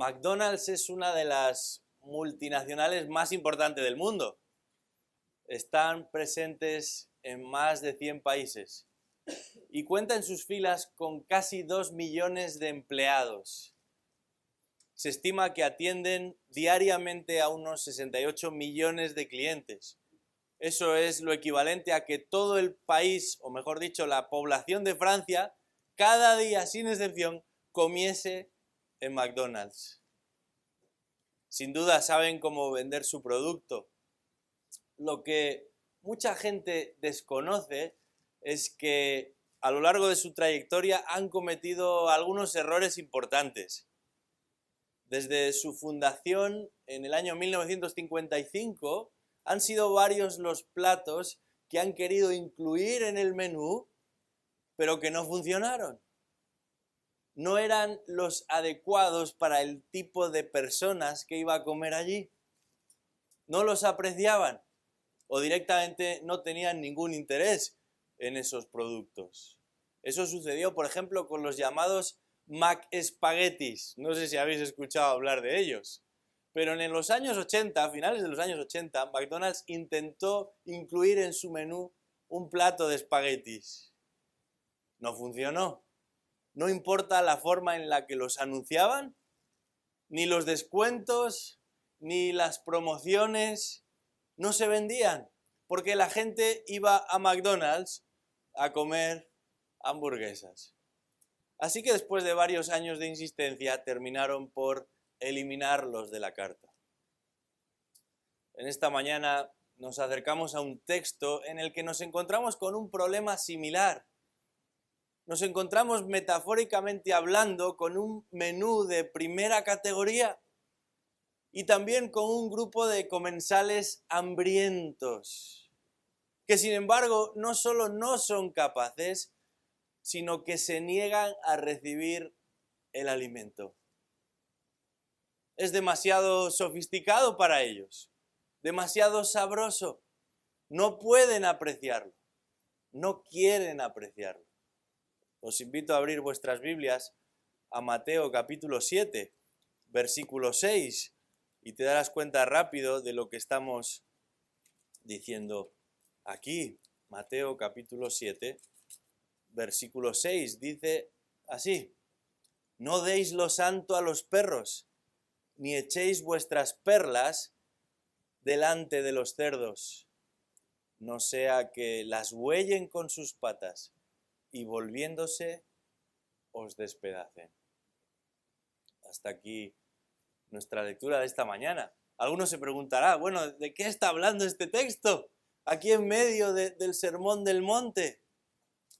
McDonald's es una de las multinacionales más importantes del mundo. Están presentes en más de 100 países y cuenta en sus filas con casi 2 millones de empleados. Se estima que atienden diariamente a unos 68 millones de clientes. Eso es lo equivalente a que todo el país, o mejor dicho, la población de Francia, cada día, sin excepción, comiese en McDonald's. Sin duda saben cómo vender su producto. Lo que mucha gente desconoce es que a lo largo de su trayectoria han cometido algunos errores importantes. Desde su fundación en el año 1955, han sido varios los platos que han querido incluir en el menú, pero que no funcionaron. No eran los adecuados para el tipo de personas que iba a comer allí. No los apreciaban o directamente no tenían ningún interés en esos productos. Eso sucedió, por ejemplo, con los llamados McSpaghettis. No sé si habéis escuchado hablar de ellos. Pero en los años 80, a finales de los años 80, McDonald's intentó incluir en su menú un plato de espaguetis. No funcionó. No importa la forma en la que los anunciaban, ni los descuentos, ni las promociones, no se vendían, porque la gente iba a McDonald's a comer hamburguesas. Así que después de varios años de insistencia, terminaron por eliminarlos de la carta. En esta mañana nos acercamos a un texto en el que nos encontramos con un problema similar. Nos encontramos, metafóricamente hablando, con un menú de primera categoría y también con un grupo de comensales hambrientos, que sin embargo no solo no son capaces, sino que se niegan a recibir el alimento. Es demasiado sofisticado para ellos, demasiado sabroso. No pueden apreciarlo, no quieren apreciarlo. Os invito a abrir vuestras Biblias a Mateo capítulo 7, versículo 6, y te darás cuenta rápido de lo que estamos diciendo aquí. Mateo capítulo 7, versículo 6, dice así: no deis lo santo a los perros, ni echéis vuestras perlas delante de los cerdos, no sea que las huellen con sus patas y volviéndose os despedacen. Hasta aquí nuestra lectura de esta mañana. Alguno se preguntará, bueno, ¿de qué está hablando este texto? Aquí en medio del Sermón del Monte.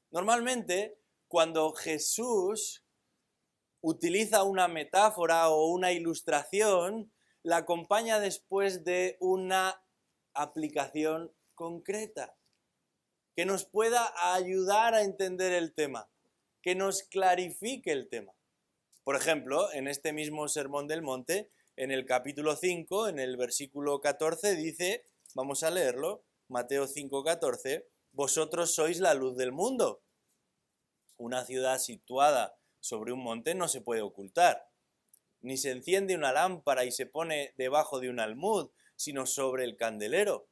Normalmente, cuando Jesús utiliza una metáfora o una ilustración, la acompaña después de una aplicación concreta que nos pueda ayudar a entender el tema, que nos clarifique el tema. Por ejemplo, en este mismo Sermón del Monte, en el capítulo 5, en el versículo 14, dice, vamos a leerlo, Mateo 5:14, vosotros sois la luz del mundo. Una ciudad situada sobre un monte no se puede ocultar, ni se enciende una lámpara y se pone debajo de un almud, sino sobre el candelero,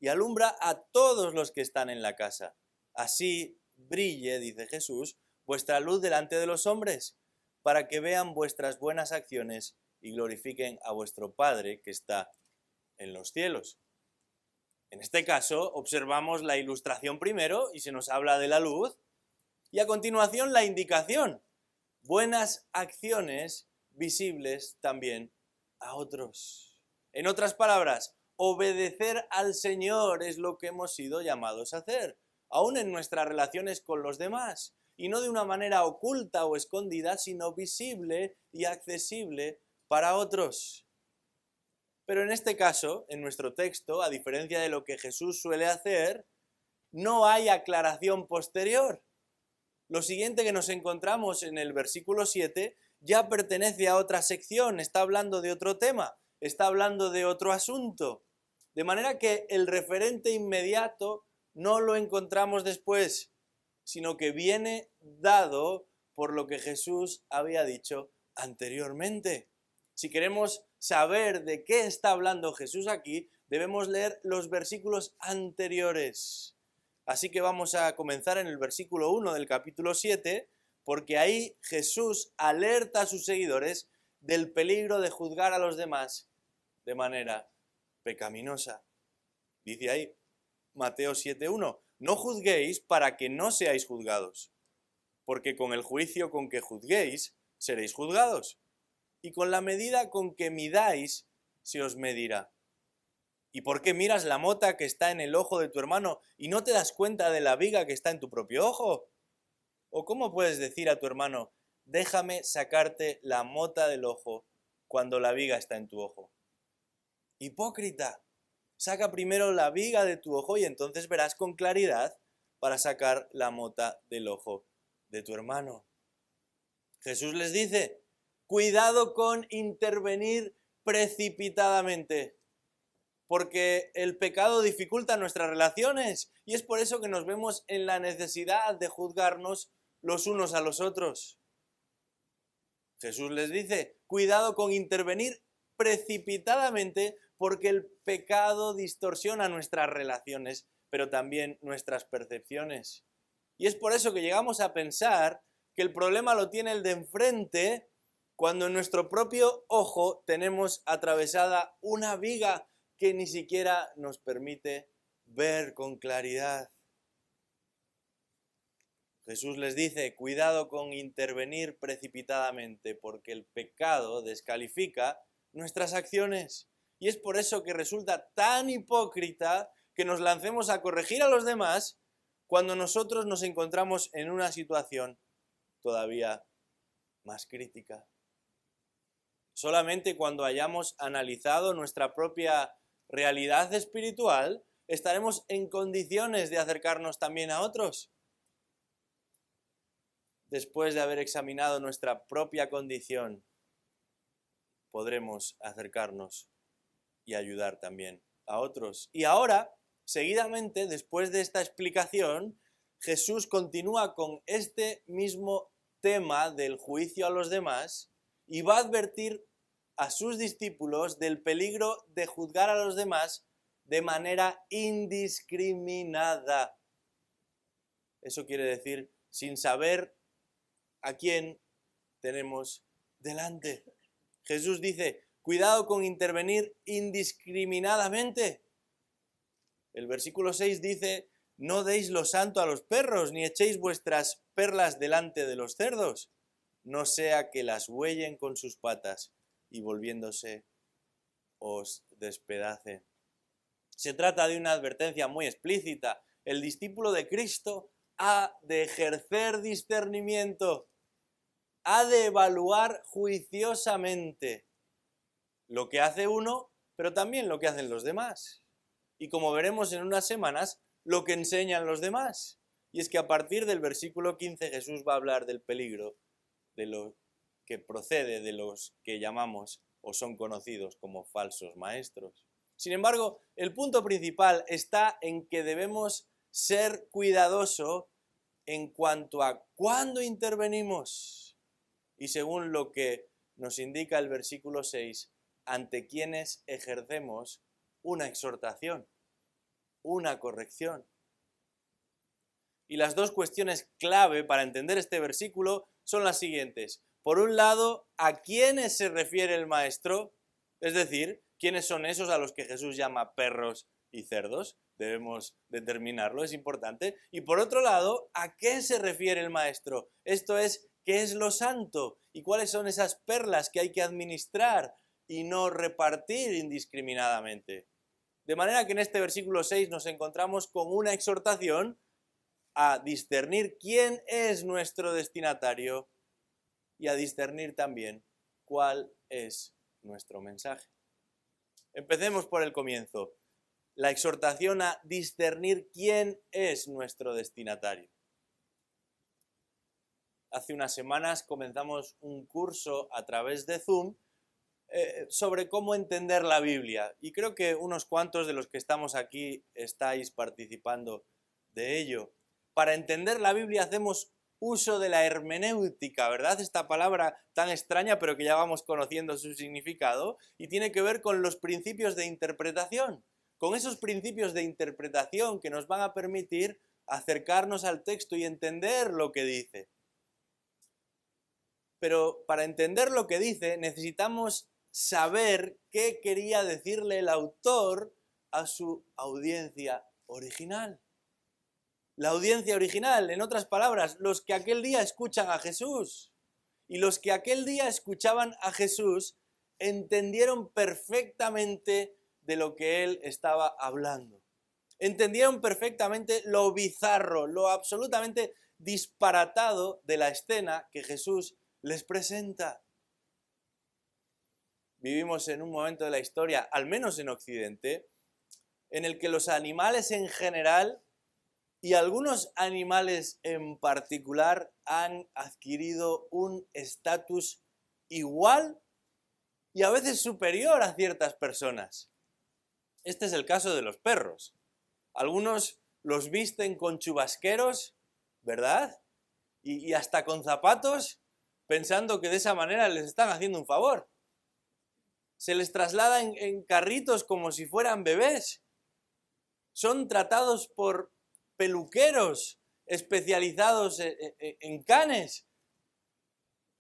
y alumbra a todos los que están en la casa. Así brille, dice Jesús, vuestra luz delante de los hombres, para que vean vuestras buenas acciones y glorifiquen a vuestro Padre que está en los cielos. En este caso, observamos la ilustración primero y se nos habla de la luz, y a continuación la indicación, buenas acciones visibles también a otros. En otras palabras, obedecer al Señor es lo que hemos sido llamados a hacer, aún en nuestras relaciones con los demás, y no de una manera oculta o escondida, sino visible y accesible para otros. Pero en este caso, en nuestro texto, a diferencia de lo que Jesús suele hacer, no hay aclaración posterior. Lo siguiente que nos encontramos en el versículo 7 ya pertenece a otra sección, está hablando de otro tema, está hablando de otro asunto. De manera que el referente inmediato no lo encontramos después, sino que viene dado por lo que Jesús había dicho anteriormente. Si queremos saber de qué está hablando Jesús aquí, debemos leer los versículos anteriores. Así que vamos a comenzar en el versículo 1 del capítulo 7, porque ahí Jesús alerta a sus seguidores del peligro de juzgar a los demás de manera pecaminosa. Dice ahí, Mateo 7:1, no juzguéis para que no seáis juzgados, porque con el juicio con que juzguéis, seréis juzgados, y con la medida con que midáis, se os medirá. ¿Y por qué miras la mota que está en el ojo de tu hermano y no te das cuenta de la viga que está en tu propio ojo? ¿O cómo puedes decir a tu hermano, déjame sacarte la mota del ojo cuando la viga está en tu ojo? Hipócrita, saca primero la viga de tu ojo y entonces verás con claridad para sacar la mota del ojo de tu hermano. Jesús les dice, cuidado con intervenir precipitadamente, porque el pecado dificulta nuestras relaciones y es por eso que nos vemos en la necesidad de juzgarnos los unos a los otros. Jesús les dice, cuidado con intervenir precipitadamente porque el pecado distorsiona nuestras relaciones, pero también nuestras percepciones. Y es por eso que llegamos a pensar que el problema lo tiene el de enfrente cuando en nuestro propio ojo tenemos atravesada una viga que ni siquiera nos permite ver con claridad. Jesús les dice, cuidado con intervenir precipitadamente, porque el pecado descalifica nuestras acciones. Y es por eso que resulta tan hipócrita que nos lancemos a corregir a los demás cuando nosotros nos encontramos en una situación todavía más crítica. Solamente cuando hayamos analizado nuestra propia realidad espiritual, estaremos en condiciones de acercarnos también a otros. Después de haber examinado nuestra propia condición, podremos acercarnos y ayudar también a otros. Y ahora, seguidamente, después de esta explicación, Jesús continúa con este mismo tema del juicio a los demás y va a advertir a sus discípulos del peligro de juzgar a los demás de manera indiscriminada. Eso quiere decir sin saber a quién tenemos delante. Jesús dice, cuidado con intervenir indiscriminadamente. El versículo 6 dice, no deis lo santo a los perros, ni echéis vuestras perlas delante de los cerdos, no sea que las huellen con sus patas y volviéndose os despedacen. Se trata de una advertencia muy explícita. El discípulo de Cristo ha de ejercer discernimiento, ha de evaluar juiciosamente lo que hace uno, pero también lo que hacen los demás. Y como veremos en unas semanas, lo que enseñan los demás. Y es que a partir del versículo 15 Jesús va a hablar del peligro de lo que procede de los que llamamos o son conocidos como falsos maestros. Sin embargo, el punto principal está en que debemos ser cuidadosos en cuanto a cuándo intervenimos. Y según lo que nos indica el versículo 6, ante quienes ejercemos una exhortación, una corrección. Y las dos cuestiones clave para entender este versículo son las siguientes. Por un lado, ¿a quiénes se refiere el maestro? Es decir, ¿quiénes son esos a los que Jesús llama perros y cerdos? Debemos determinarlo, es importante. Y por otro lado, ¿a qué se refiere el maestro? Esto es, ¿qué es lo santo? ¿Y cuáles son esas perlas que hay que administrar y no repartir indiscriminadamente? De manera que en este versículo 6 nos encontramos con una exhortación a discernir quién es nuestro destinatario y a discernir también cuál es nuestro mensaje. Empecemos por el comienzo. La exhortación a discernir quién es nuestro destinatario. Hace unas semanas comenzamos un curso a través de Zoom sobre cómo entender la Biblia. Y creo que unos cuantos de los que estamos aquí estáis participando de ello. Para entender la Biblia hacemos uso de la hermenéutica, ¿verdad? Esta palabra tan extraña, pero que ya vamos conociendo su significado, y tiene que ver con los principios de interpretación, con esos principios de interpretación que nos van a permitir acercarnos al texto y entender lo que dice. Pero para entender lo que dice necesitamos saber qué quería decirle el autor a su audiencia original. La audiencia original, en otras palabras, los que aquel día escuchan a Jesús. Y los que aquel día escuchaban a Jesús entendieron perfectamente de lo que él estaba hablando. Entendieron perfectamente lo bizarro, lo absolutamente disparatado de la escena que Jesús les presenta. Vivimos en un momento de la historia, al menos en Occidente, en el que los animales en general y algunos animales en particular han adquirido un estatus igual y a veces superior a ciertas personas. Este es el caso de los perros. Algunos los visten con chubasqueros, ¿verdad? Y hasta con zapatos, pensando que de esa manera les están haciendo un favor. Se les traslada en carritos como si fueran bebés. Son tratados por peluqueros especializados en canes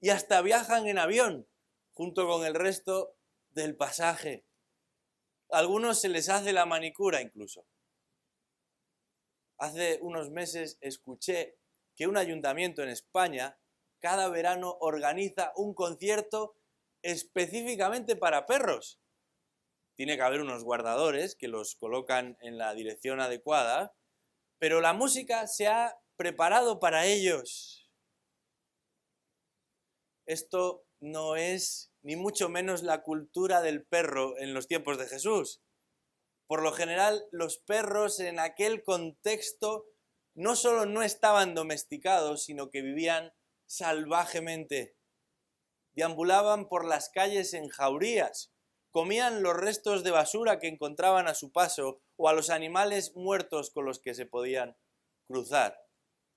y hasta viajan en avión junto con el resto del pasaje. A algunos se les hace la manicura incluso. Hace unos meses escuché que un ayuntamiento en España cada verano organiza un concierto específicamente para perros. Tiene que haber unos guardadores que los colocan en la dirección adecuada, pero la música se ha preparado para ellos. Esto no es ni mucho menos la cultura del perro en los tiempos de Jesús. Por lo general, los perros en aquel contexto no solo no estaban domesticados, sino que vivían salvajemente. Deambulaban por las calles en jaurías, comían los restos de basura que encontraban a su paso o a los animales muertos con los que se podían cruzar.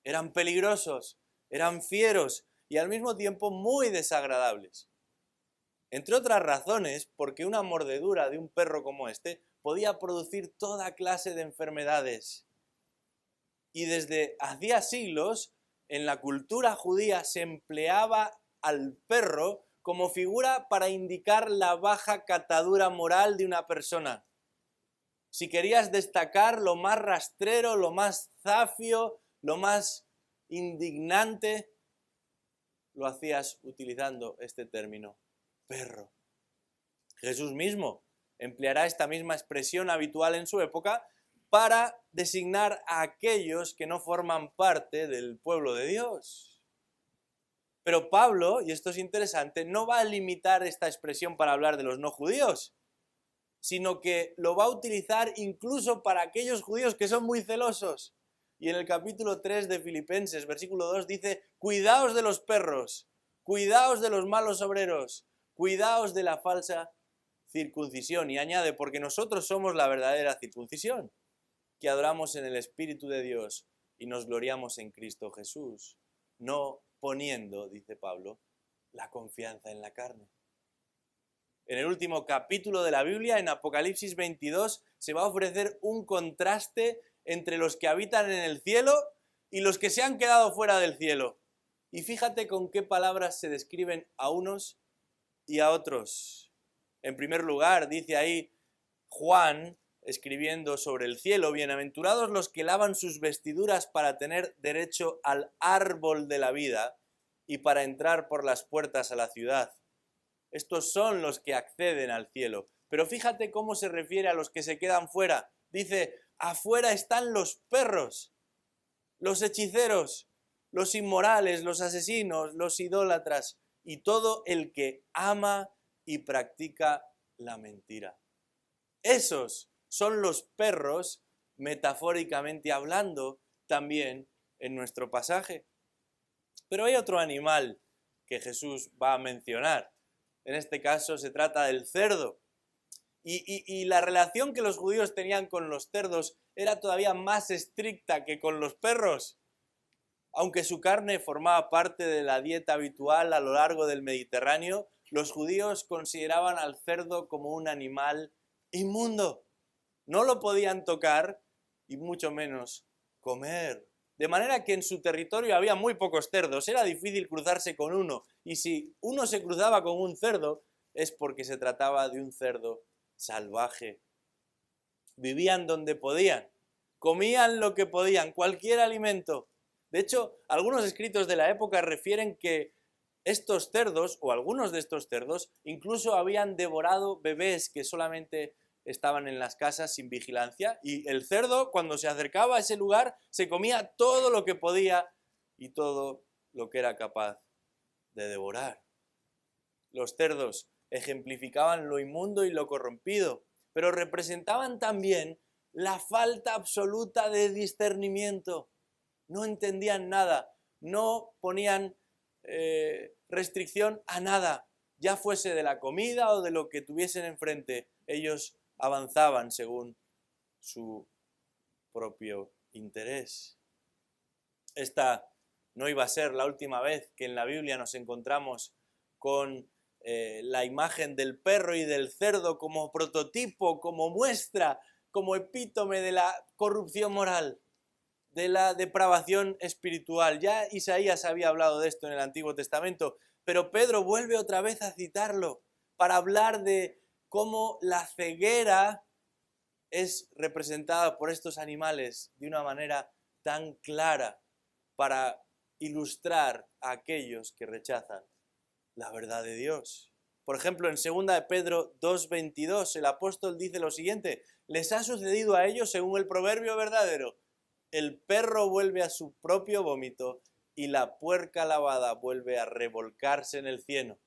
Eran peligrosos, eran fieros y al mismo tiempo muy desagradables. Entre otras razones, porque una mordedura de un perro como este podía producir toda clase de enfermedades. Y desde hacía siglos, en la cultura judía se empleaba al perro como figura para indicar la baja catadura moral de una persona. Si querías destacar lo más rastrero, lo más zafio, lo más indignante, lo hacías utilizando este término, perro. Jesús mismo empleará esta misma expresión habitual en su época para designar a aquellos que no forman parte del pueblo de Dios. Pero Pablo, y esto es interesante, no va a limitar esta expresión para hablar de los no judíos, sino que lo va a utilizar incluso para aquellos judíos que son muy celosos. Y en el capítulo 3 de Filipenses, versículo 2, dice, cuidaos de los perros, cuidaos de los malos obreros, cuidaos de la falsa circuncisión. Y añade, porque nosotros somos la verdadera circuncisión, que adoramos en el Espíritu de Dios y nos gloriamos en Cristo Jesús, no poniendo, dice Pablo, la confianza en la carne. En el último capítulo de la Biblia, en Apocalipsis 22, se va a ofrecer un contraste entre los que habitan en el cielo y los que se han quedado fuera del cielo. Y fíjate con qué palabras se describen a unos y a otros. En primer lugar, dice ahí Juan, escribiendo sobre el cielo, bienaventurados los que lavan sus vestiduras para tener derecho al árbol de la vida y para entrar por las puertas a la ciudad. Estos son los que acceden al cielo. Pero fíjate cómo se refiere a los que se quedan fuera. Dice, afuera están los perros, los hechiceros, los inmorales, los asesinos, los idólatras y todo el que ama y practica la mentira. Esos son los perros, metafóricamente hablando, también en nuestro pasaje. Pero hay otro animal que Jesús va a mencionar. En este caso se trata del cerdo. Y la relación que los judíos tenían con los cerdos era todavía más estricta que con los perros. Aunque su carne formaba parte de la dieta habitual a lo largo del Mediterráneo, los judíos consideraban al cerdo como un animal inmundo. No lo podían tocar y mucho menos comer. De manera que en su territorio había muy pocos cerdos, era difícil cruzarse con uno, y si uno se cruzaba con un cerdo es porque se trataba de un cerdo salvaje. Vivían donde podían, comían lo que podían, cualquier alimento. De hecho, algunos escritos de la época refieren que estos cerdos, o algunos de estos cerdos, incluso habían devorado bebés que solamente estaban en las casas sin vigilancia, y el cerdo, cuando se acercaba a ese lugar, se comía todo lo que podía y todo lo que era capaz de devorar. Los cerdos ejemplificaban lo inmundo y lo corrompido, pero representaban también la falta absoluta de discernimiento. No entendían nada, no ponían restricción a nada, ya fuese de la comida o de lo que tuviesen enfrente. Ellos avanzaban según su propio interés. Esta no iba a ser la última vez que en la Biblia nos encontramos con la imagen del perro y del cerdo como prototipo, como muestra, como epítome de la corrupción moral, de la depravación espiritual. Ya Isaías había hablado de esto en el Antiguo Testamento, pero Pedro vuelve otra vez a citarlo para hablar de cómo la ceguera es representada por estos animales de una manera tan clara para ilustrar a aquellos que rechazan la verdad de Dios. Por ejemplo, en 2 de Pedro 2:22, el apóstol dice lo siguiente: les ha sucedido a ellos según el proverbio verdadero: el perro vuelve a su propio vómito y la puerca lavada vuelve a revolcarse en el cieno.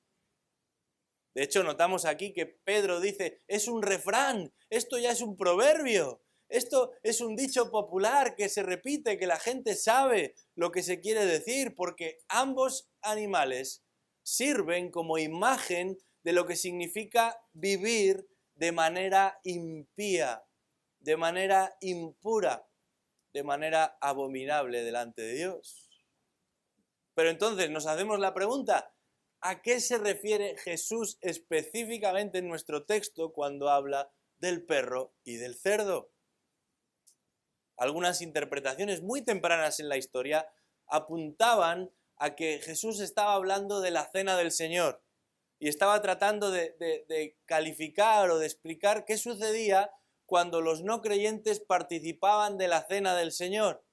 De hecho, notamos aquí que Pedro dice, es un refrán, esto ya es un proverbio, esto es un dicho popular que se repite, que la gente sabe lo que se quiere decir, porque ambos animales sirven como imagen de lo que significa vivir de manera impía, de manera impura, de manera abominable delante de Dios. Pero entonces nos hacemos la pregunta, ¿a qué se refiere Jesús específicamente en nuestro texto cuando habla del perro y del cerdo? Algunas interpretaciones muy tempranas en la historia apuntaban a que Jesús estaba hablando de la cena del Señor y estaba tratando de calificar o de explicar qué sucedía cuando los no creyentes participaban de la cena del Señor.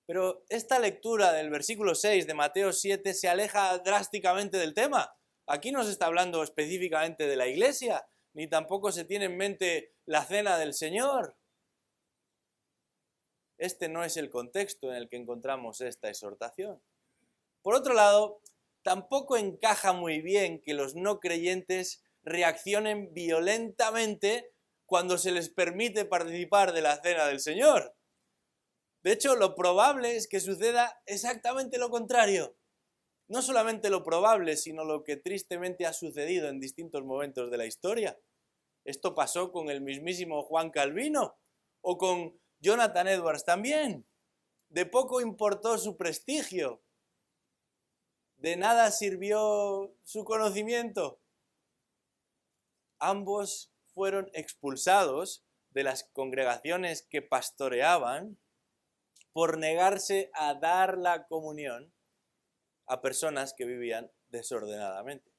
Pero esta lectura del versículo 6 de Mateo 7 se aleja drásticamente del tema. Aquí no se está hablando específicamente de la iglesia, ni tampoco se tiene en mente la cena del Señor. Este no es el contexto en el que encontramos esta exhortación. Por otro lado, tampoco encaja muy bien que los no creyentes reaccionen violentamente cuando se les permite participar de la cena del Señor. De hecho, lo probable es que suceda exactamente lo contrario. No solamente lo probable, sino lo que tristemente ha sucedido en distintos momentos de la historia. Esto pasó con el mismísimo Juan Calvino o con Jonathan Edwards también. De poco importó su prestigio. De nada sirvió su conocimiento. Ambos fueron expulsados de las congregaciones que pastoreaban por negarse a dar la comunión a personas que vivían desordenadamente.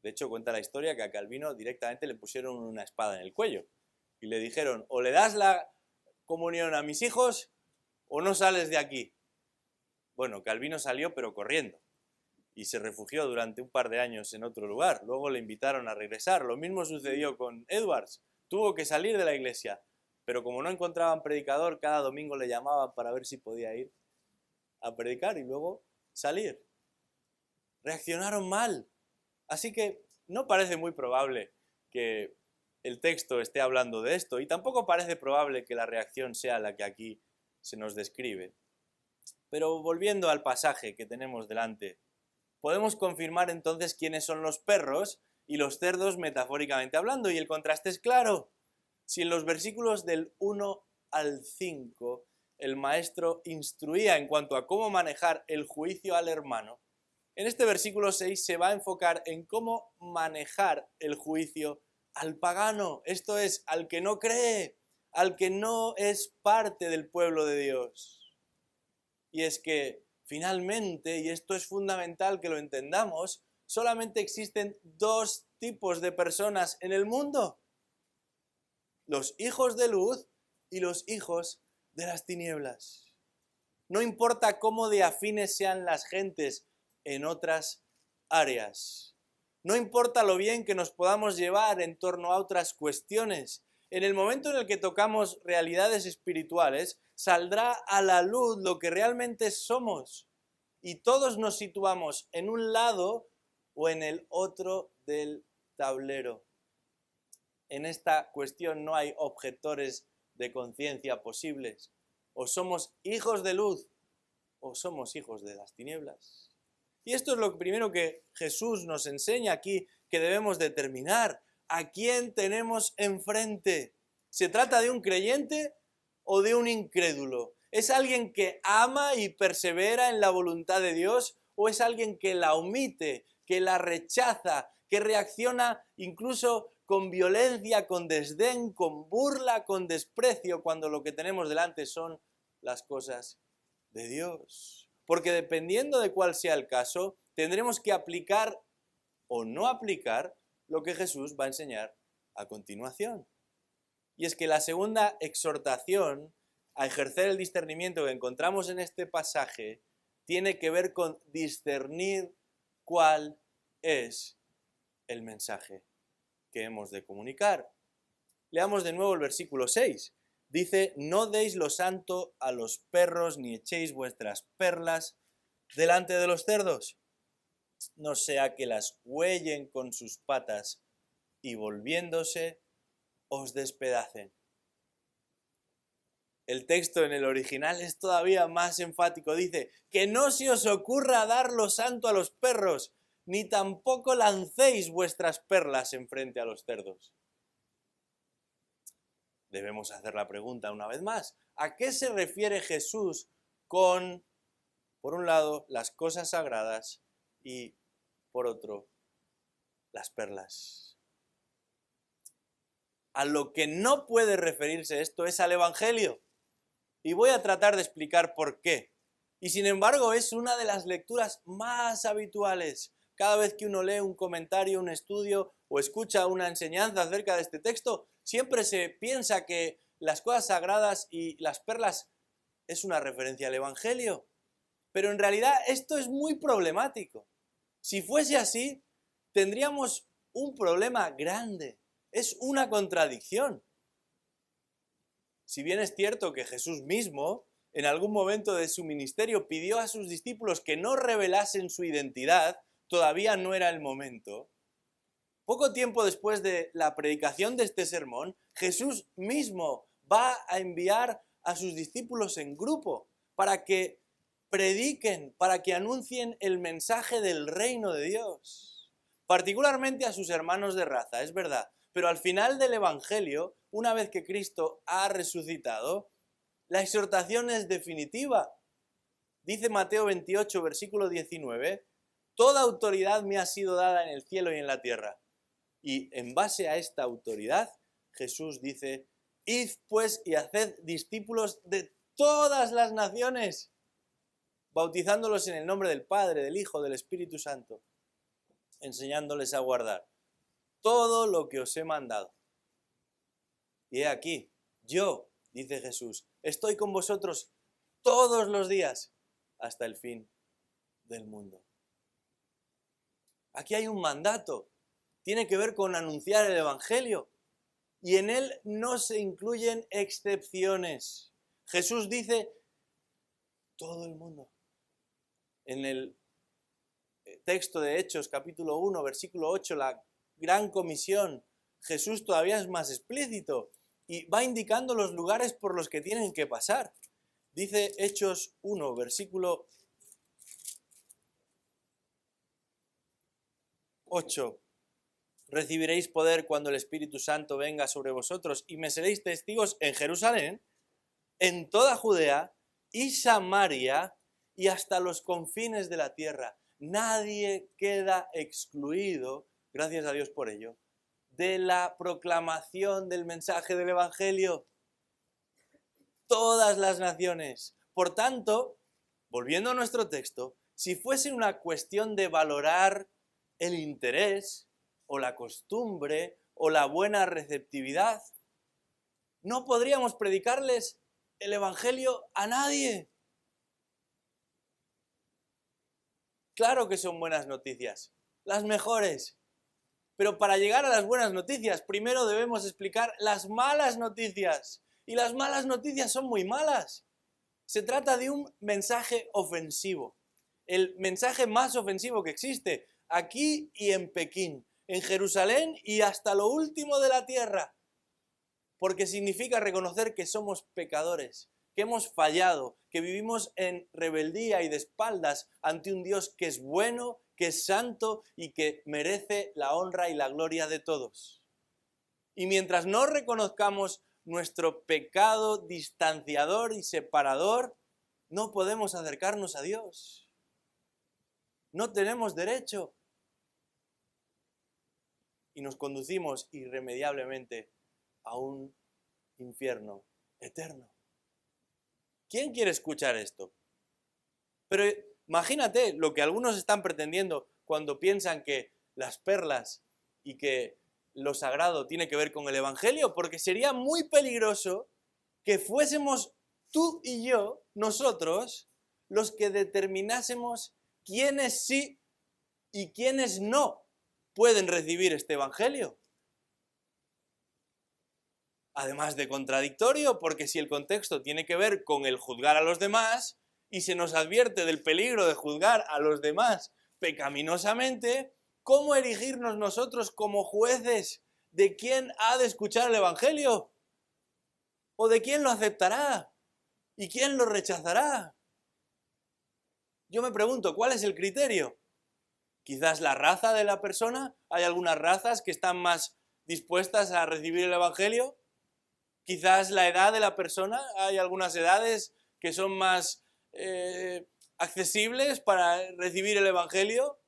De hecho, cuenta la historia que a Calvino directamente le pusieron una espada en el cuello y le dijeron, o le das la comunión a mis hijos o no sales de aquí. Bueno, Calvino salió pero corriendo y se refugió durante un par de años en otro lugar. Luego le invitaron a regresar. Lo mismo sucedió con Edwards. Tuvo que salir de la iglesia, pero como no encontraban predicador, cada domingo le llamaban para ver si podía ir a predicar y luego salir. Reaccionaron mal. Así que no parece muy probable que el texto esté hablando de esto y tampoco parece probable que la reacción sea la que aquí se nos describe. Pero volviendo al pasaje que tenemos delante, podemos confirmar entonces quiénes son los perros y los cerdos metafóricamente hablando, y el contraste es claro. Si en los versículos del 1 al 5 el maestro instruía en cuanto a cómo manejar el juicio al hermano, en este versículo 6 se va a enfocar en cómo manejar el juicio al pagano, esto es, al que no cree, al que no es parte del pueblo de Dios. Y es que finalmente, y esto es fundamental que lo entendamos, solamente existen dos tipos de personas en el mundo: los hijos de luz y los hijos de las tinieblas. No importa cómo de afines sean las gentes en otras áreas. No importa lo bien que nos podamos llevar en torno a otras cuestiones. En el momento en el que tocamos realidades espirituales, saldrá a la luz lo que realmente somos. Y todos nos situamos en un lado o en el otro del tablero. En esta cuestión no hay objetores de conciencia posibles. O somos hijos de luz o somos hijos de las tinieblas. Y esto es lo primero que Jesús nos enseña aquí, que debemos determinar. ¿A quién tenemos enfrente? ¿Se trata de un creyente o de un incrédulo? ¿Es alguien que ama y persevera en la voluntad de Dios o es alguien que la omite, que la rechaza, que reacciona incluso con violencia, con desdén, con burla, con desprecio, cuando lo que tenemos delante son las cosas de Dios? Porque dependiendo de cuál sea el caso, tendremos que aplicar o no aplicar lo que Jesús va a enseñar a continuación. Y es que la segunda exhortación a ejercer el discernimiento que encontramos en este pasaje tiene que ver con discernir cuál es el mensaje que hemos de comunicar. Leamos de nuevo el versículo 6. Dice: no deis lo santo a los perros, ni echéis vuestras perlas delante de los cerdos, no sea que las huellen con sus patas y volviéndose os despedacen. El texto en el original es todavía más enfático. Dice: que no se os ocurra dar lo santo a los perros, ni tampoco lancéis vuestras perlas enfrente a los cerdos. Debemos hacer la pregunta una vez más: ¿a qué se refiere Jesús con, por un lado, las cosas sagradas y, por otro, las perlas? A lo que no puede referirse esto es al Evangelio. Y voy a tratar de explicar por qué. Y sin embargo es una de las lecturas más habituales. Cada vez que uno lee un comentario, un estudio o escucha una enseñanza acerca de este texto, siempre se piensa que las cosas sagradas y las perlas es una referencia al Evangelio. Pero en realidad esto es muy problemático. Si fuese así, tendríamos un problema grande. Es una contradicción. Si bien es cierto que Jesús mismo, en algún momento de su ministerio, pidió a sus discípulos que no revelasen su identidad, todavía no era el momento. Poco tiempo después de la predicación de este sermón, Jesús mismo va a enviar a sus discípulos en grupo para que prediquen, para que anuncien el mensaje del reino de Dios. Particularmente a sus hermanos de raza, es verdad. Pero al final del Evangelio, una vez que Cristo ha resucitado, la exhortación es definitiva. Dice Mateo 28, versículo 19, toda autoridad me ha sido dada en el cielo y en la tierra. Y en base a esta autoridad, Jesús dice: id pues y haced discípulos de todas las naciones, bautizándolos en el nombre del Padre, del Hijo, del Espíritu Santo, enseñándoles a guardar todo lo que os he mandado. Y he aquí, yo, dice Jesús, estoy con vosotros todos los días hasta el fin del mundo. Aquí hay un mandato, tiene que ver con anunciar el Evangelio y en él no se incluyen excepciones. Jesús dice: todo el mundo. En el texto de Hechos, capítulo 1, versículo 8, la gran comisión, Jesús todavía es más explícito y va indicando los lugares por los que tienen que pasar. Dice Hechos 1, versículo 8. Recibiréis poder cuando el Espíritu Santo venga sobre vosotros y me seréis testigos en Jerusalén, en toda Judea y Samaria y hasta los confines de la tierra. Nadie queda excluido, gracias a Dios por ello, de la proclamación del mensaje del Evangelio. Todas las naciones. Por tanto, volviendo a nuestro texto, si fuese una cuestión de valorar el interés o la costumbre o la buena receptividad, no podríamos predicarles el Evangelio a nadie. Claro que son buenas noticias, las mejores. Pero para llegar a las buenas noticias, primero debemos explicar las malas noticias. Y las malas noticias son muy malas. Se trata de un mensaje ofensivo. El mensaje más ofensivo que existe aquí y en Pekín, en Jerusalén y hasta lo último de la tierra. Porque significa reconocer que somos pecadores, que hemos fallado, que vivimos en rebeldía y de espaldas ante un Dios que es bueno, que es santo y que merece la honra y la gloria de todos. Y mientras no reconozcamos nuestro pecado distanciador y separador, no podemos acercarnos a Dios. No tenemos derecho. Y nos conducimos irremediablemente a un infierno eterno. ¿Quién quiere escuchar esto? Pero imagínate lo que algunos están pretendiendo cuando piensan que las perlas y que lo sagrado tiene que ver con el Evangelio, porque sería muy peligroso que fuésemos tú y yo, nosotros, los que determinásemos quiénes sí y quiénes no pueden recibir este Evangelio. Además de contradictorio, porque si el contexto tiene que ver con el juzgar a los demás y se nos advierte del peligro de juzgar a los demás pecaminosamente, ¿cómo erigirnos nosotros como jueces de quién ha de escuchar el Evangelio? ¿O de quién lo aceptará? ¿Y quién lo rechazará? Yo me pregunto, ¿cuál es el criterio? Quizás la raza de la persona. ¿Hay algunas razas que están más dispuestas a recibir el Evangelio? Quizás la edad de la persona. Hay algunas edades que son más accesibles para recibir el Evangelio.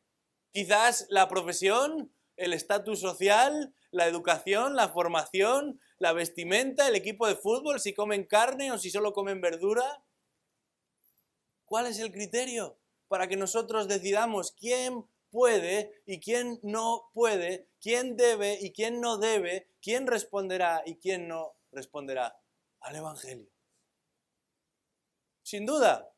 Quizás la profesión, el estatus social, la educación, la formación, la vestimenta, el equipo de fútbol, si comen carne o si solo comen verdura. ¿Cuál es el criterio para que nosotros decidamos quién puede y quién no puede, quién debe y quién no debe, quién responderá y quién no responderá al Evangelio? Sin duda,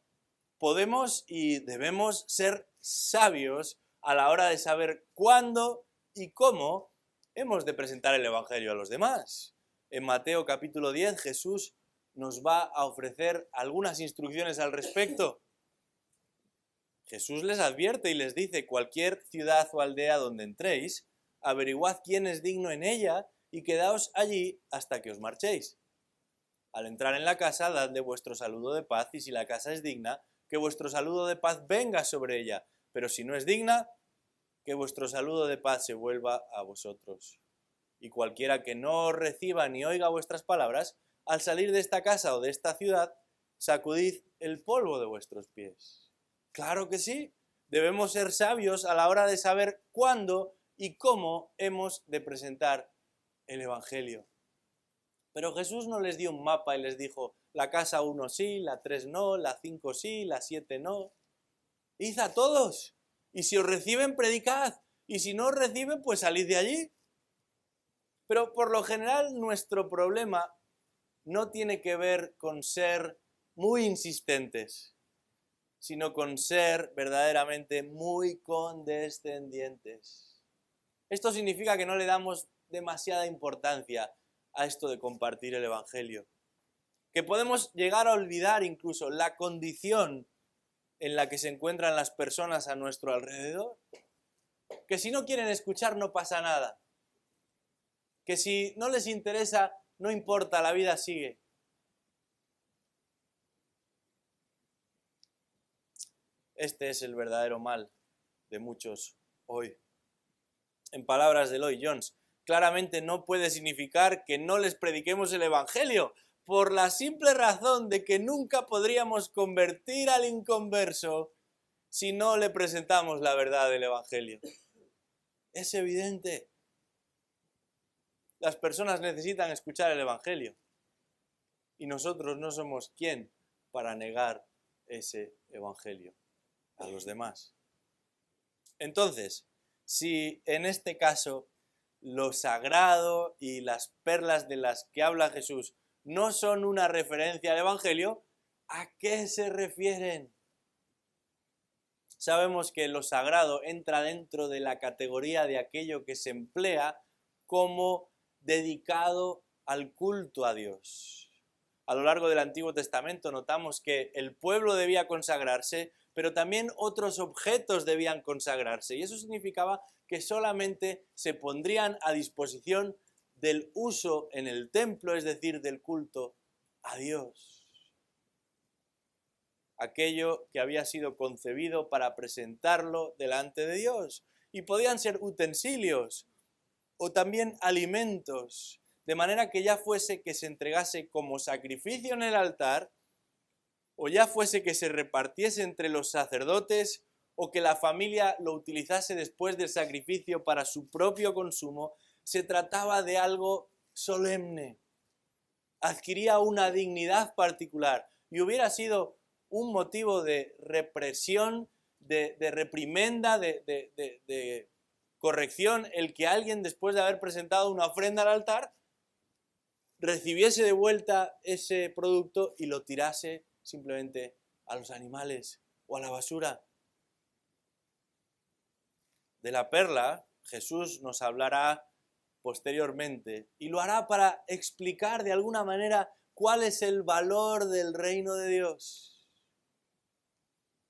podemos y debemos ser sabios a la hora de saber cuándo y cómo hemos de presentar el Evangelio a los demás. En Mateo capítulo 10, Jesús nos va a ofrecer algunas instrucciones al respecto. Jesús les advierte y les dice: cualquier ciudad o aldea donde entréis, averiguad quién es digno en ella y quedaos allí hasta que os marchéis. Al entrar en la casa, dadle vuestro saludo de paz, y si la casa es digna, que vuestro saludo de paz venga sobre ella, pero si no es digna, que vuestro saludo de paz se vuelva a vosotros. Y cualquiera que no reciba ni oiga vuestras palabras, al salir de esta casa o de esta ciudad, sacudid el polvo de vuestros pies. Claro que sí, debemos ser sabios a la hora de saber cuándo y cómo hemos de presentar el Evangelio. Pero Jesús no les dio un mapa y les dijo: la casa 1 sí, la 3 no, la 5 sí, la 7 no. Id a todos, y si os reciben, predicad, y si no os reciben, pues salid de allí. Pero por lo general nuestro problema no tiene que ver con ser muy insistentes, sino con ser verdaderamente muy condescendientes. Esto significa que no le damos demasiada importancia a esto de compartir el Evangelio, que podemos llegar a olvidar incluso la condición en la que se encuentran las personas a nuestro alrededor, que si no quieren escuchar no pasa nada, que si no les interesa no importa, la vida sigue. Este es el verdadero mal de muchos hoy. En palabras de Lloyd Jones, claramente no puede significar que no les prediquemos el Evangelio, por la simple razón de que nunca podríamos convertir al inconverso si no le presentamos la verdad del Evangelio. Es evidente. Las personas necesitan escuchar el Evangelio y nosotros no somos quien para negar ese Evangelio a los demás. Entonces, si en este caso lo sagrado y las perlas de las que habla Jesús no son una referencia al Evangelio, ¿a qué se refieren? Sabemos que lo sagrado entra dentro de la categoría de aquello que se emplea como dedicado al culto a Dios. A lo largo del Antiguo Testamento notamos que el pueblo debía consagrarse, pero también otros objetos debían consagrarse. Y eso significaba que solamente se pondrían a disposición del uso en el templo, es decir, del culto a Dios. Aquello que había sido concebido para presentarlo delante de Dios. Y podían ser utensilios o también alimentos, de manera que ya fuese que se entregase como sacrificio en el altar, o ya fuese que se repartiese entre los sacerdotes, o que la familia lo utilizase después del sacrificio para su propio consumo, se trataba de algo solemne. Adquiría una dignidad particular y hubiera sido un motivo de represión, de reprimenda, de corrección, el que alguien, después de haber presentado una ofrenda al altar, recibiese de vuelta ese producto y lo tirase simplemente a los animales o a la basura. De la perla, Jesús nos hablará posteriormente y lo hará para explicar de alguna manera cuál es el valor del reino de Dios.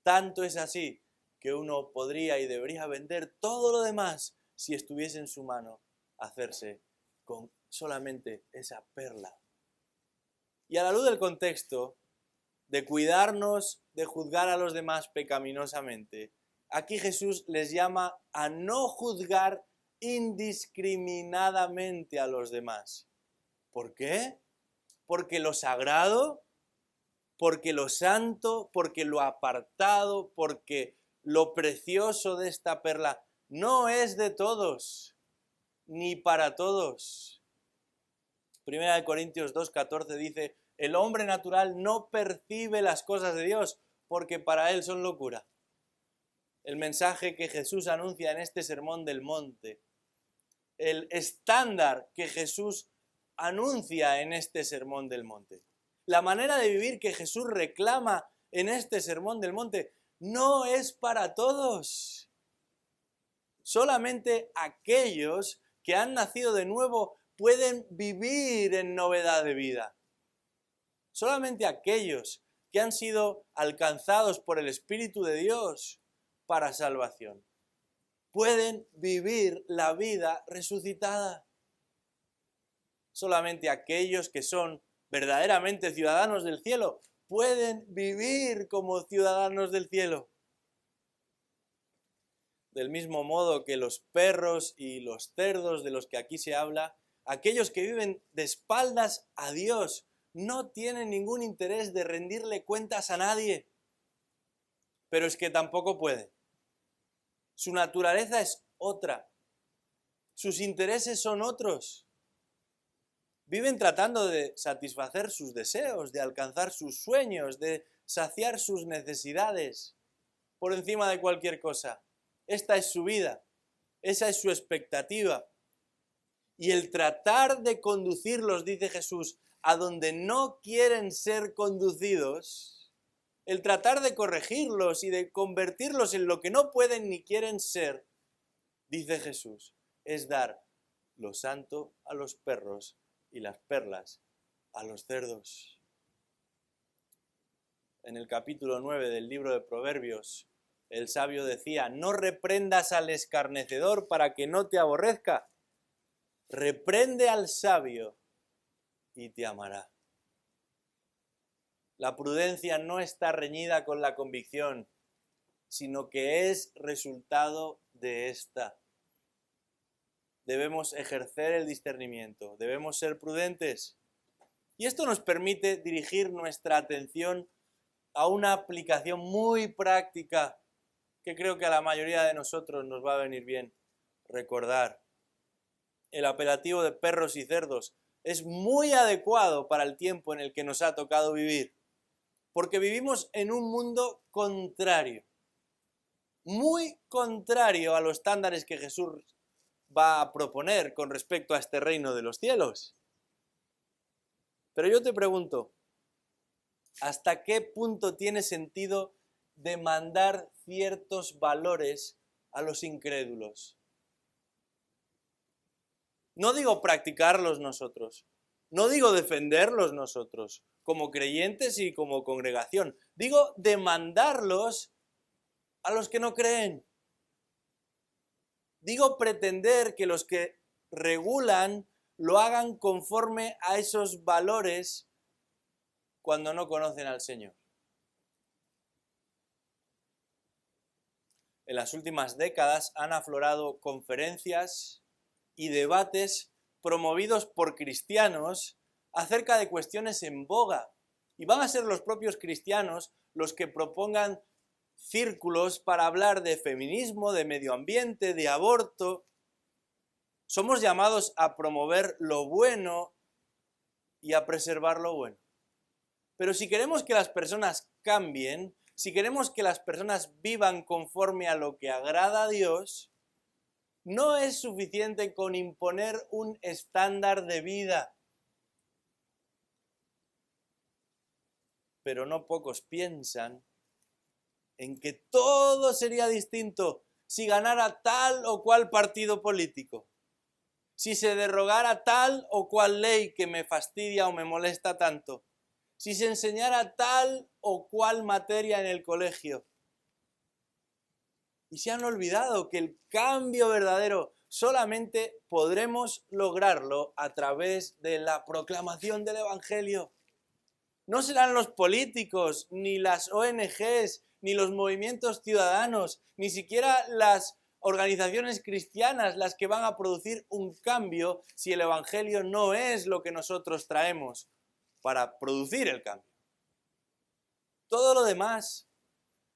Tanto es así que uno podría y debería vender todo lo demás si estuviese en su mano hacerse con solamente esa perla. Y a la luz del contexto de cuidarnos de juzgar a los demás pecaminosamente, aquí Jesús les llama a no juzgar indiscriminadamente a los demás. ¿Por qué? Porque lo sagrado, porque lo santo, porque lo apartado, porque lo precioso de esta perla no es de todos, ni para todos. Primera de Corintios 2:14 dice: el hombre natural no percibe las cosas de Dios porque para él son locura. El mensaje que Jesús anuncia en este sermón del monte, el estándar que Jesús anuncia en este sermón del monte, la manera de vivir que Jesús reclama en este sermón del monte, no es para todos. Solamente aquellos que han nacido de nuevo pueden vivir en novedad de vida. Solamente aquellos que han sido alcanzados por el Espíritu de Dios para salvación pueden vivir la vida resucitada. Solamente aquellos que son verdaderamente ciudadanos del cielo pueden vivir como ciudadanos del cielo. Del mismo modo que los perros y los cerdos de los que aquí se habla, aquellos que viven de espaldas a Dios no tienen ningún interés de rendirle cuentas a nadie, pero es que tampoco pueden. Su naturaleza es otra, sus intereses son otros. Viven tratando de satisfacer sus deseos, de alcanzar sus sueños, de saciar sus necesidades por encima de cualquier cosa. Esta es su vida, esa es su expectativa. Y el tratar de conducirlos, dice Jesús, a donde no quieren ser conducidos, el tratar de corregirlos y de convertirlos en lo que no pueden ni quieren ser, dice Jesús, es dar lo santo a los perros y las perlas a los cerdos. En el capítulo 9 del libro de Proverbios, el sabio decía: no reprendas al escarnecedor para que no te aborrezca. Reprende al sabio y te amará. La prudencia no está reñida con la convicción, sino que es resultado de esta. Debemos ejercer el discernimiento, debemos ser prudentes. Y esto nos permite dirigir nuestra atención a una aplicación muy práctica que creo que a la mayoría de nosotros nos va a venir bien recordar. El apelativo de perros y cerdos es muy adecuado para el tiempo en el que nos ha tocado vivir, porque vivimos en un mundo contrario, muy contrario a los estándares que Jesús va a proponer con respecto a este reino de los cielos. Pero yo te pregunto, ¿hasta qué punto tiene sentido demandar ciertos valores a los incrédulos? No digo practicarlos nosotros, no digo defenderlos nosotros, como creyentes y como congregación. Digo demandarlos a los que no creen. Digo pretender que los que regulan lo hagan conforme a esos valores cuando no conocen al Señor. En las últimas décadas han aflorado conferencias y debates promovidos por cristianos acerca de cuestiones en boga. Y van a ser los propios cristianos los que propongan círculos para hablar de feminismo, de medio ambiente, de aborto. Somos llamados a promover lo bueno y a preservar lo bueno. Pero si queremos que las personas cambien, si queremos que las personas vivan conforme a lo que agrada a Dios, no es suficiente con imponer un estándar de vida. Pero no pocos piensan en que todo sería distinto si ganara tal o cual partido político, si se derogara tal o cual ley que me fastidia o me molesta tanto, si se enseñara tal o cual materia en el colegio. Y se han olvidado que el cambio verdadero solamente podremos lograrlo a través de la proclamación del Evangelio. No serán los políticos, ni las ONGs, ni los movimientos ciudadanos, ni siquiera las organizaciones cristianas las que van a producir un cambio si el Evangelio no es lo que nosotros traemos para producir el cambio. Todo lo demás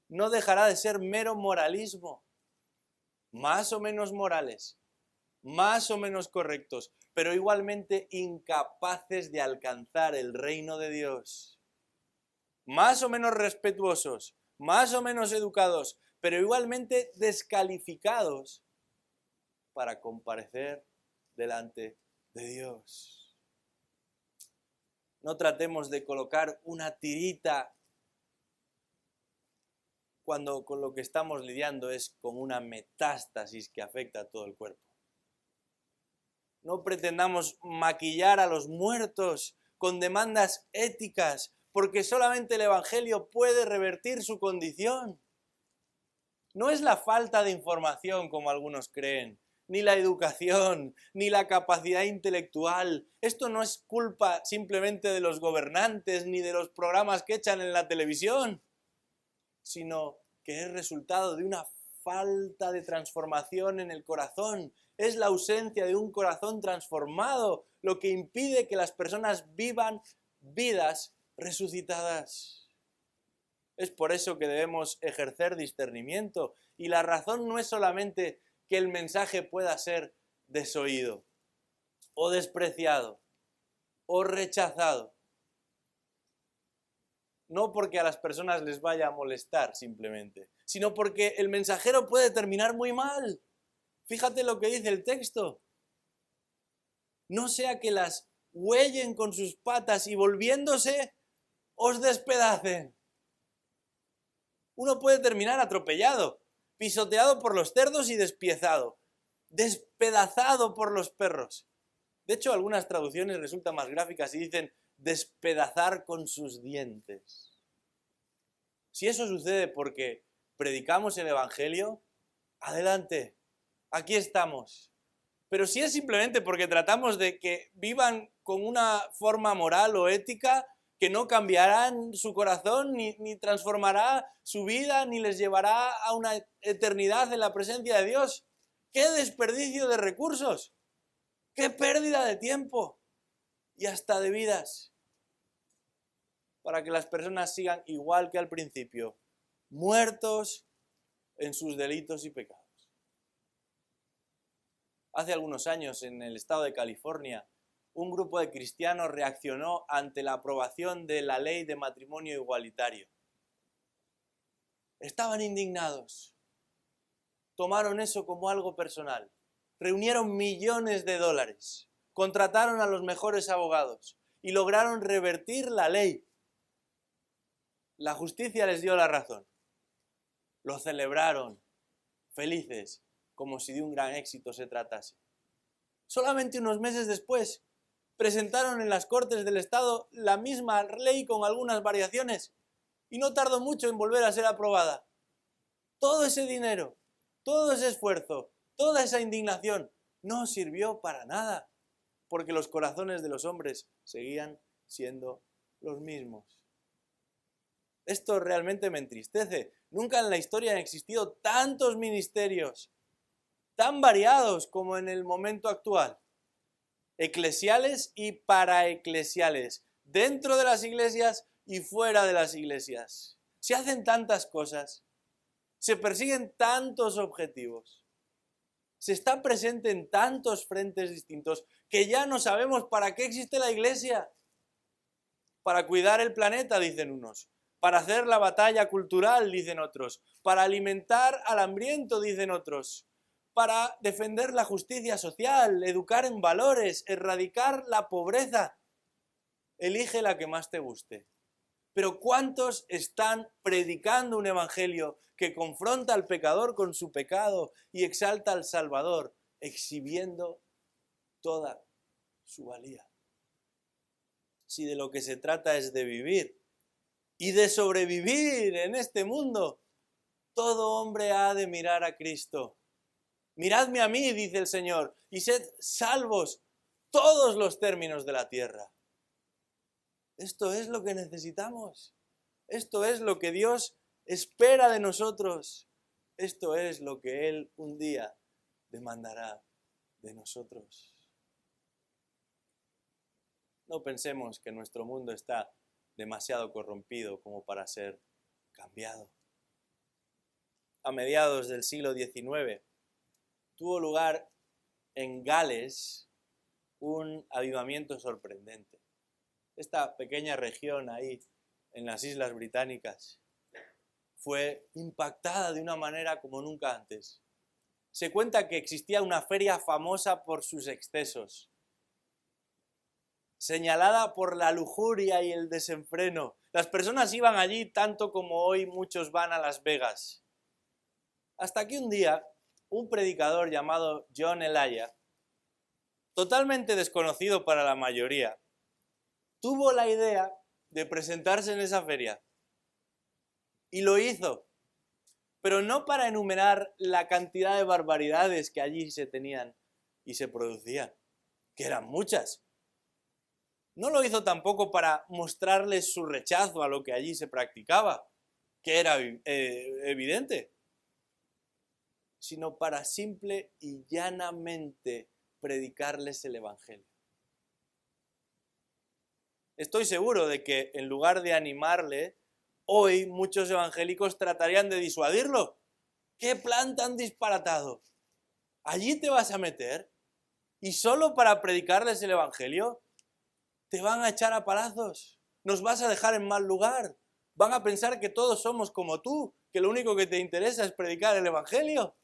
no dejará de ser mero moralismo, más o menos morales, más o menos correctos, pero igualmente incapaces de alcanzar el reino de Dios. Más o menos respetuosos, más o menos educados, pero igualmente descalificados para comparecer delante de Dios. No tratemos de colocar una tirita cuando con lo que estamos lidiando es con una metástasis que afecta a todo el cuerpo. No pretendamos maquillar a los muertos con demandas éticas, porque solamente el Evangelio puede revertir su condición. No es la falta de información, como algunos creen, ni la educación, ni la capacidad intelectual. Esto no es culpa simplemente de los gobernantes, ni de los programas que echan en la televisión, sino que es resultado de una falta de transformación en el corazón. Es la ausencia de un corazón transformado lo que impide que las personas vivan vidas resucitadas. Es por eso que debemos ejercer discernimiento. Y la razón no es solamente que el mensaje pueda ser desoído, o despreciado, o rechazado. No porque a las personas les vaya a molestar simplemente, sino porque el mensajero puede terminar muy mal. Fíjate lo que dice el texto. No sea que las huellen con sus patas y volviéndose os despedacen. Uno puede terminar atropellado, pisoteado por los cerdos y despiezado, despedazado por los perros. De hecho, algunas traducciones resultan más gráficas y dicen despedazar con sus dientes. Si eso sucede porque predicamos el Evangelio, adelante, aquí estamos. Pero si es simplemente porque tratamos de que vivan con una forma moral o ética que no cambiarán su corazón, ni transformará su vida, ni les llevará a una eternidad en la presencia de Dios, ¡qué desperdicio de recursos! ¡Qué pérdida de tiempo! Y hasta de vidas. para que las personas sigan igual que al principio, muertos en sus delitos y pecados. Hace algunos años, en el estado de California, un grupo de cristianos reaccionó ante la aprobación de la ley de matrimonio igualitario. Estaban indignados. Tomaron eso como algo personal. Reunieron millones de dólares, contrataron a los mejores abogados y lograron revertir la ley. La justicia les dio la razón. Lo celebraron, felices, como si de un gran éxito se tratase. Solamente unos meses después, presentaron en las Cortes del Estado la misma ley con algunas variaciones y no tardó mucho en volver a ser aprobada. Todo ese dinero, todo ese esfuerzo, toda esa indignación no sirvió para nada, porque los corazones de los hombres seguían siendo los mismos. Esto realmente me entristece. Nunca en la historia han existido tantos ministerios tan variados como en el momento actual. Eclesiales y paraeclesiales, dentro de las iglesias y fuera de las iglesias. Se hacen tantas cosas, se persiguen tantos objetivos, se está presente en tantos frentes distintos que ya no sabemos para qué existe la iglesia. Para cuidar el planeta, dicen unos, para hacer la batalla cultural, dicen otros, para alimentar al hambriento, dicen otros, para defender la justicia social, educar en valores, erradicar la pobreza. Elige la que más te guste. Pero ¿cuántos están predicando un evangelio que confronta al pecador con su pecado y exalta al Salvador, exhibiendo toda su valía? Si de lo que se trata es de vivir y de sobrevivir en este mundo, todo hombre ha de mirar a Cristo. Miradme a mí, dice el Señor, y sed salvos todos los términos de la tierra. Esto es lo que necesitamos. Esto es lo que Dios espera de nosotros. Esto es lo que Él un día demandará de nosotros. No pensemos que nuestro mundo está demasiado corrompido como para ser cambiado. A mediados del siglo XIX tuvo lugar en Gales un avivamiento sorprendente. Esta pequeña región ahí en las Islas Británicas fue impactada de una manera como nunca antes. Se cuenta que existía una feria famosa por sus excesos, señalada por la lujuria y el desenfreno. Las personas iban allí tanto como hoy muchos van a Las Vegas. Hasta que un día, un predicador llamado John Elia, totalmente desconocido para la mayoría, tuvo la idea de presentarse en esa feria. Y lo hizo, pero no para enumerar la cantidad de barbaridades que allí se tenían y se producían, que eran muchas. No lo hizo tampoco para mostrarles su rechazo a lo que allí se practicaba, que era evidente, sino para simple y llanamente predicarles el Evangelio. Estoy seguro de que en lugar de animarle, hoy muchos evangélicos tratarían de disuadirlo. ¡Qué plan tan disparatado! ¿Allí te vas a meter? ¿Y solo para predicarles el Evangelio? Te van a echar a palazos. Nos vas a dejar en mal lugar. Van a pensar que todos somos como tú, que lo único que te interesa es predicar el Evangelio.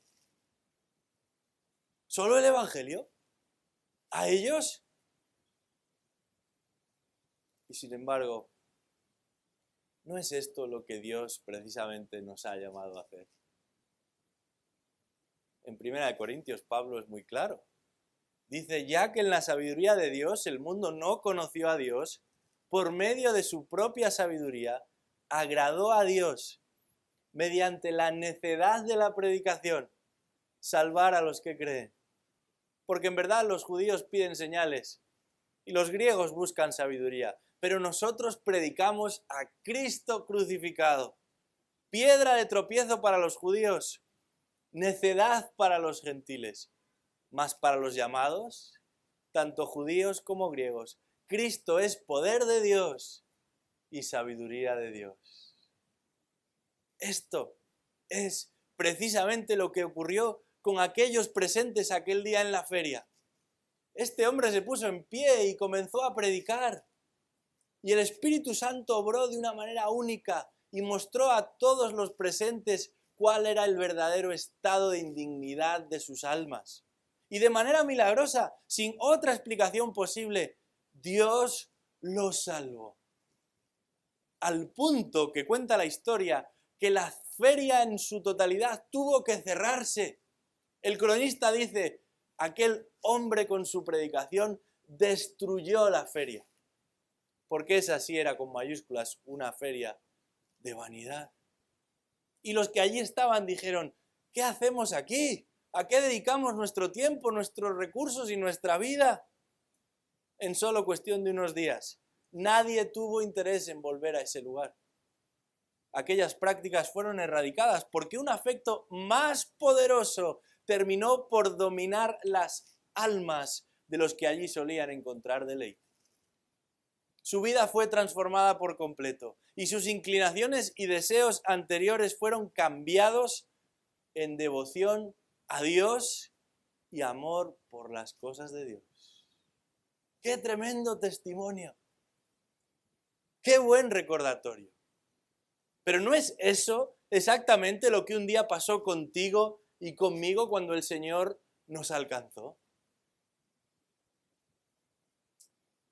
¿Solo el Evangelio? ¿A ellos? Y sin embargo, ¿no es esto lo que Dios precisamente nos ha llamado a hacer? En 1 Corintios, Pablo es muy claro. Dice, ya que en la sabiduría de Dios el mundo no conoció a Dios, por medio de su propia sabiduría, agradó a Dios, mediante la necedad de la predicación, salvar a los que creen. Porque en verdad los judíos piden señales y los griegos buscan sabiduría, pero nosotros predicamos a Cristo crucificado, piedra de tropiezo para los judíos, necedad para los gentiles, mas para los llamados, tanto judíos como griegos, Cristo es poder de Dios y sabiduría de Dios. Esto es precisamente lo que ocurrió con aquellos presentes aquel día en la feria. Este hombre se puso en pie y comenzó a predicar. Y el Espíritu Santo obró de una manera única y mostró a todos los presentes cuál era el verdadero estado de indignidad de sus almas. Y de manera milagrosa, sin otra explicación posible, Dios los salvó. Al punto que cuenta la historia que la feria en su totalidad tuvo que cerrarse. El cronista dice, aquel hombre con su predicación destruyó la feria. Porque esa sí era con mayúsculas una feria de vanidad. Y los que allí estaban dijeron, ¿qué hacemos aquí? ¿A qué dedicamos nuestro tiempo, nuestros recursos y nuestra vida? En solo cuestión de unos días, nadie tuvo interés en volver a ese lugar. Aquellas prácticas fueron erradicadas porque un afecto más poderoso terminó por dominar las almas de los que allí solían encontrar deleite. Su vida fue transformada por completo y sus inclinaciones y deseos anteriores fueron cambiados en devoción a Dios y amor por las cosas de Dios. ¡Qué tremendo testimonio! ¡Qué buen recordatorio! Pero ¿no es eso exactamente lo que un día pasó contigo y conmigo cuando el Señor nos alcanzó?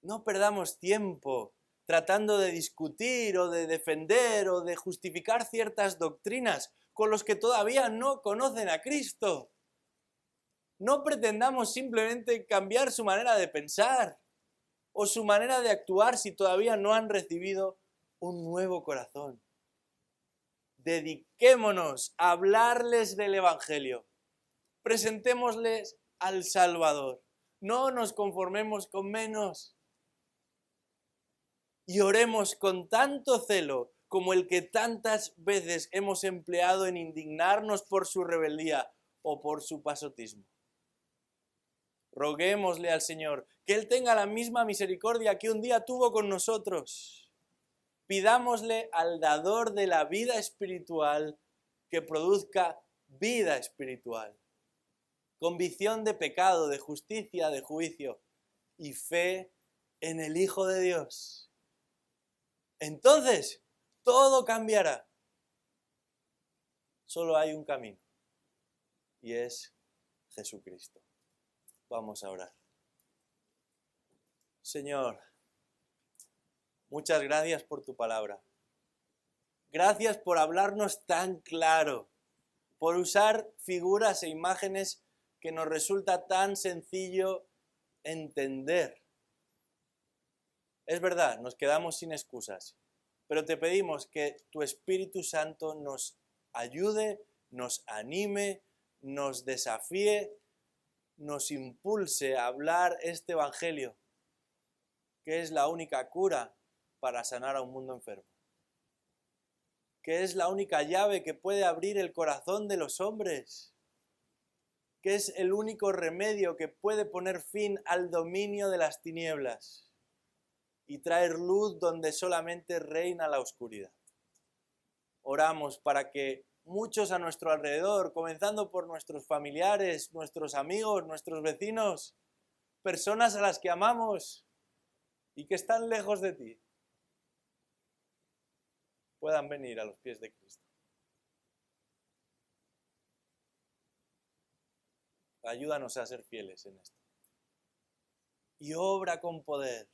No perdamos tiempo tratando de discutir o de defender o de justificar ciertas doctrinas con los que todavía no conocen a Cristo. No pretendamos simplemente cambiar su manera de pensar o su manera de actuar si todavía no han recibido un nuevo corazón. Dediquémonos a hablarles del Evangelio. Presentémosles al Salvador. No nos conformemos con menos. Y oremos con tanto celo como el que tantas veces hemos empleado en indignarnos por su rebeldía o por su pasotismo. Roguémosle al Señor que Él tenga la misma misericordia que un día tuvo con nosotros. Pidámosle al dador de la vida espiritual que produzca vida espiritual, convicción de pecado, de justicia, de juicio y fe en el Hijo de Dios. Entonces, todo cambiará. Solo hay un camino y es Jesucristo. Vamos a orar. Señor, muchas gracias por tu palabra. Gracias por hablarnos tan claro, por usar figuras e imágenes que nos resulta tan sencillo entender. Es verdad, nos quedamos sin excusas, pero te pedimos que tu Espíritu Santo nos ayude, nos anime, nos desafíe, nos impulse a hablar este Evangelio, que es la única cura para sanar a un mundo enfermo, que es la única llave que puede abrir el corazón de los hombres, que es el único remedio que puede poner fin al dominio de las tinieblas y traer luz donde solamente reina la oscuridad. Oramos para que muchos a nuestro alrededor, comenzando por nuestros familiares, nuestros amigos, nuestros vecinos, personas a las que amamos y que están lejos de ti, puedan venir a los pies de Cristo. Ayúdanos a ser fieles en esto. Y obra con poder.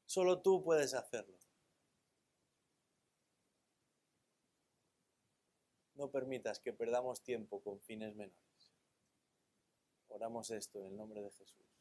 Solo tú puedes hacerlo. No permitas que perdamos tiempo con fines menores. Oramos esto en el nombre de Jesús.